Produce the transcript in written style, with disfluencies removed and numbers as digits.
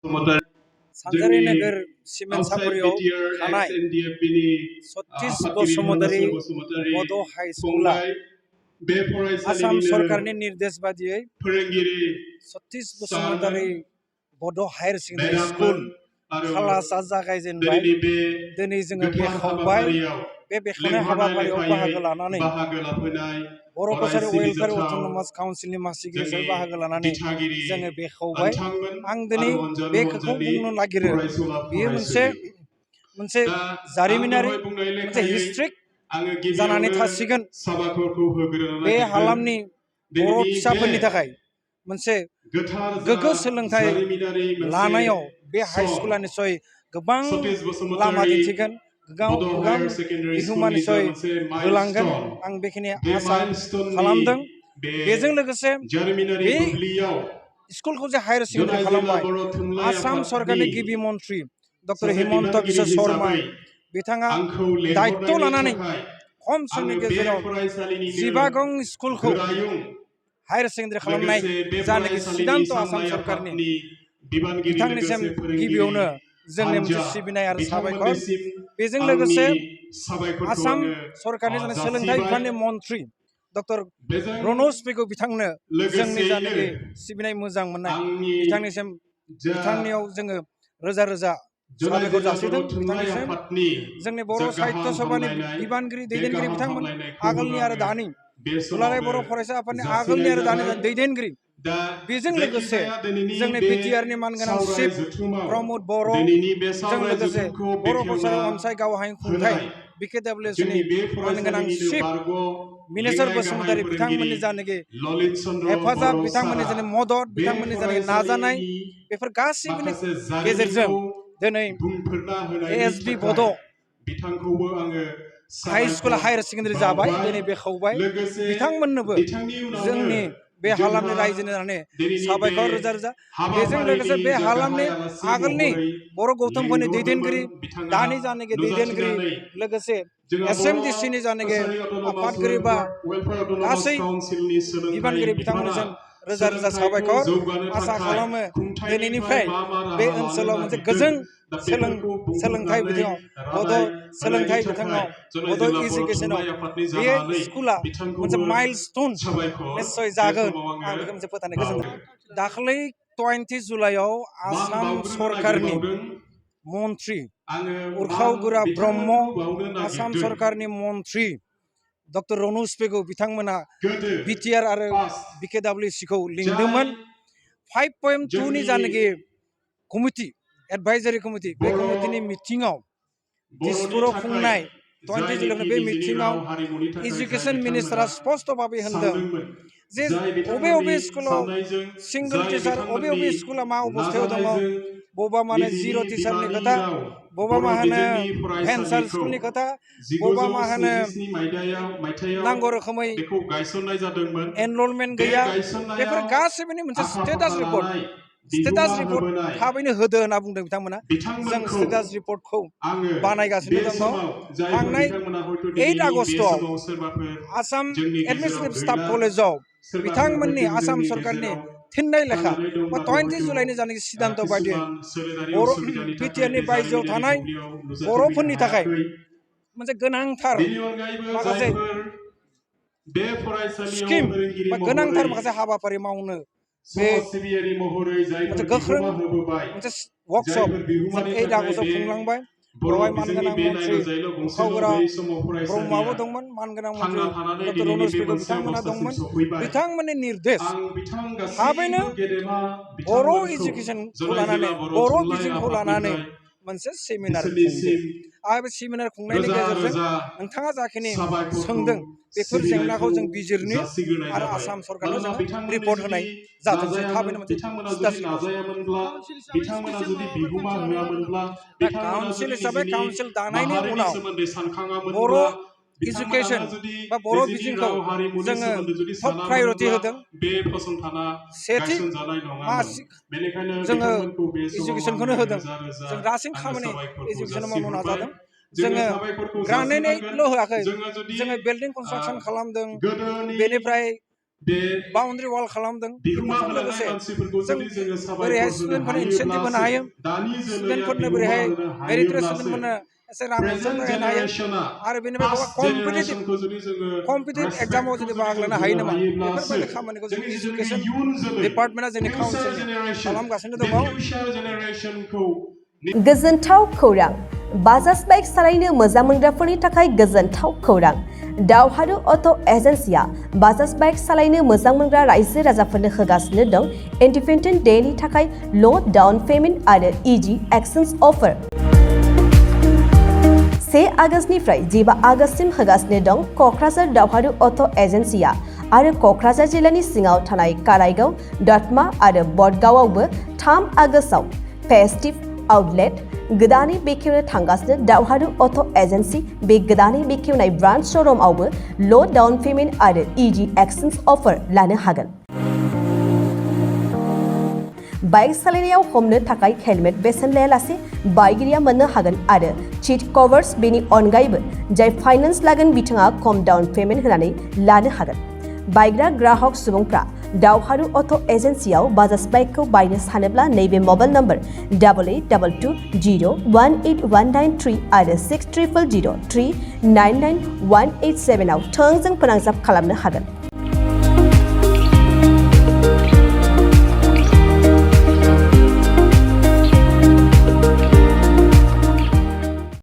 सानजारि नोगोर सिमेन्ट सापरियाव थानाय सतीश बसुमतारी बड' हाई स्कुला आसाम सरकारनि निर्देश बादियै सतीश बसुमतारी बड' हायर सेकेन्डारि स्कुल क्लासा जागायजेनबाय। दिनै जोङो बेखेवबाय। बे बेखेवनाय हाबाफारियाव बाहागो लानानै बर' कसारि वेलफेयार अट'नमास काउन्सिलनि मासिगिरि हिसाबै बाहागो लानानै जोङो बेखेवबाय। आं दिनै बे खोखौ बुंनो नागिरो, बेयो मोनसे जारिमिनारि मोनसे हिस्ट्रिक जानानै थासिगोन। बे हालामनि बर' फिसाफोरनि थाखाय मोनसे गोग्गो सोलोंथाइ लानायाव बे हाई स्कुला निस्सय गोबां लामा दिन्थिगोन, गोबां बिहोमा निस्सय होलांगोन। आं बेखिनि आसा खालामदों। बेजों लोगोसे बे स्कुलखौ जे हायर सेकेन्डारि खालामबाय, आसाम सरकारनि गिबि मन्त्रि डक्टर हिमन्त बिश्व शर्मा बिथाङा दायित्व लानानै खम समनि गेजेराव 15 गं स्कुलखौ हायर सेकेन्डारि खालामनाय जानाखि सिद्धान्त आसाम सरकारनि, बिथांनिसिम गिबियावनो जोंनि मोनसे सिबिनाय आरो साबायखर। बेजों लोगोसे आसाम सरकारनि सोलोंथाइ बिफाननि मन्त्रि डक्टर रनज पेगु बिथांनो जोंनि जानाखि सिबिनाय मोजां मोननाय, बिथांनियाव जोङो रोजा रोजा साबायखर जासिदों। बिथांनिसिम जोंनि बर' साहित्य सभानि बिबानगिरि दैदेनगिरि बिथांमोन, आगोलनि आरो दानि दुलाराय बर' फरायसा आफादनि आगोलनि आरो दानि दैदेनगिरि, बेजों लोगोसे जोंनि बिटिआरनि मानगोनां चिफ प्रमद बर', जों लोगोसे बर' कसारि अनसाय गावहाय खुंथाय बिकेडब्लिउएसनि मानगोनां चिफ मिनेस्टार बसुमतारी बिथांमोननि जानाखि हेफाजाब, बिथांमोननि जानाखि मदद, बिथांमोननि जानाखि नाजानाय, बेफोर गासैबोनि गेजेरजों दिनै एएसबि बड' हाई स्कुल हायर सेकेन्डारि जाबाय। दिनै बेखेवबाय। बिथांमोननोबो जोंनि बे हालामनि रायजोनि जानानै साबायखर रोजा रोजा। बेजों लोगोसे बे हालामनि आगोलनि बर' गौथुमफोरनि दैदेनगिरि, दानि जानाखि दैदेनगिरि, लोगोसे एसएमडिसिनि जानाखि आफादगिरि बा गासै बिबानगिरि, बिथांमोननिसिम रोजा रोजा साबायखर। आसा खालामो दिनैनिफ्राय बे ओनसोलाव मोनसे गोजों सोलोंथाइ बिथिङाव, बड' सोलोंथाइ बिथिङाव, बड' इडुकेसनाव बे स्कुला मोनसे माइलस्टोन निस्सय जागोन। आं बेखौ मोनसे फोथायनाय गोजोनदों। दाखालि 20 जुलाइआव आसाम सरकारनि मन्त्रि उर्खावगोरा ब्रह्म, आसाम सरकारनि मन्त्रि डक्टर रनज पेगु बिथांमोना बिटिआर आरो बिकेडब्लिउसिखौ लिंदोंमोन। 5.2 जानाखि कमिटि, एडभाइजारि कमिटि, बे कमिटिनि मिटिङाव दिसपुराव खुंनाय 20 जुलाइनि बे मिटिङाव इडुकेसन मिनिस्टारा स्पष्ट भाबै होनदों जे बबे स्कुलाव सिंगल टिचार, बबे स्कुला मा अबस्थायाव दङ, बबा माने जिर' टिचारनि खोथा, बबा मा होनो भेन्सार स्कुलनि खोथा, बबा मा होनो नांगौ रोखोमै एनरलमेन्ट गैया, बेफोर गासैबोनि मोनसे स्टेटास रिपर्ट थाबैनो होदो होनना बुंदों बिथांमोना। जों स्टेटास रिपर्टखौ बानायगासिनो दङ। थांनाय 8 आगस्टआव आसाम एडमिनिस्ट्रेटिभ स्टाफ कलेजाव बिथांमोननि आसाम सरकारनि थिननाय लेखा बा 20 जुलाइनि जानाखि सिद्धान्त बायदियै बर' बिटिआरनि बायजोआव थानाय बर'फोरनि थाखाय मोनसे गोनांथार माखासे स्किम बा गोनांथार माखासे हाबाफारि मावनो, बे मोनसे गोख्रों मोनसे वर्कशप जों 8 आगस्टआव खुंलांबाय। बेवहाय मानगोनां मन्त्रि उर्खावगोरा ब्रह्मआबो दंमोन, मानगोनां मन्त्रि डक्टर रनज पेगु बिथांमोना दंमोन। बिथांमोननि निर्देश थाबैनो बर' इडुकेसनखौ लानानै, बर' बिजोंखौ लानानै मोनसे सेमिनार खुंदों। आरो बे सेमिनार खुंनायनि गेजेरजों नोंथाङा जाखिनि सोंदों, बेफोर जेंनाखौ जों बिजिरनि आरो आसाम सरकारनो जोङो रिपर्ट होनाय जाथोंसै। थाबैनो मोनसे स्टेटास रिपर्ट। दा काउन्सिल हिसाबै काउन्सिल दानायनि उनाव बर' इडुकेसन बा बर' बिजोंखौ जोङो टप प्रायरिटि होदों। सेथि जोङो इडुकेसनखौनो होदों। जों गासै खामानि इडुकेसनाव मावनो नाजादों। जोङो ग्रानेडल' होआखै, जोङो बिल्डिं कनस्ट्राक्सन खालामदों। बेनिफ्राय बाउन्डारि वाल खालामदों बेफोरजों लोगोसे जों बोरैहाय स्टुडेन्टफोरनो इनसेन्टिभ होनो हायो स्टुडेन्टफोरनो बोरैहाय मेरिटरियास स्टुडेन्टफोरनो एसे रां अनसुंथाइ होनो हायो आरो बेनिफ्राय बबेबा कम्पिटिटिभ एग्जामाव जुदि बाहागो लानो हायो नामा बेफोरबायदि खामानिखौ जोंनि इडुकेसन डिपार्टमेन्टआ जोंनि काउन्सिलनिया खालामगासिनो दङ गोजोनथाव खौरां बाजाज बाइक सालायनो मोजां मोनग्राफोरनि थाखाय गोजोनथाव खौरां दावहारु अट' एजेन्सिया बाजाज बाइक सालायनो मोजां मोनग्रा रायजो राजाफोरनो होगासिनो दं इन्डिपेन्डेन्ट डेनि थाखाय ल' डाउन पेमेन्ट आरो इजि एक्सचेन्ज अफार 1 आगस्तनिफ्राय 15 आगस्तसिम होगासिनो दं क'क्राझार दावहारु अट' एजेन्सिया आरो क'क्राझार जिल्लानि सिङाव थानाय काराइगाव दतमा आरो बडगावआवबो 3 आगस्टआव फेस्टिभ आउटलेट गोदानै बेखेवनो थांगासिनो दावहारु अट' एजेन्सि बे गोदानै बेखेवनाय ब्रान्च श'रुमआवबो ल' डाउन पेमेन्ट आरो इजि एक्सचेन्ज अफार लानो हागोन बाइक सालायनायाव हमनो थाखाय हेलमेट बेसेन लायालासे बाइकगिरिया मोननो हागोन आरो सीट कभार्स बेनि अनगायैबो जाय फाइनान्स लागोन बिथाङा खम डाउन पेमेन्ट होनानै लानो हागोन बायग्रा ग्राहक सुबुंफ्रा दावहारु अट' एजेन्सियाव बाजाज बाइकखौ बायनो सानोब्ला नैबे मबाइल नम्बर 8822018193 आरो 6300399187 आव थोंजों फोनांजाब खालामनो हागोन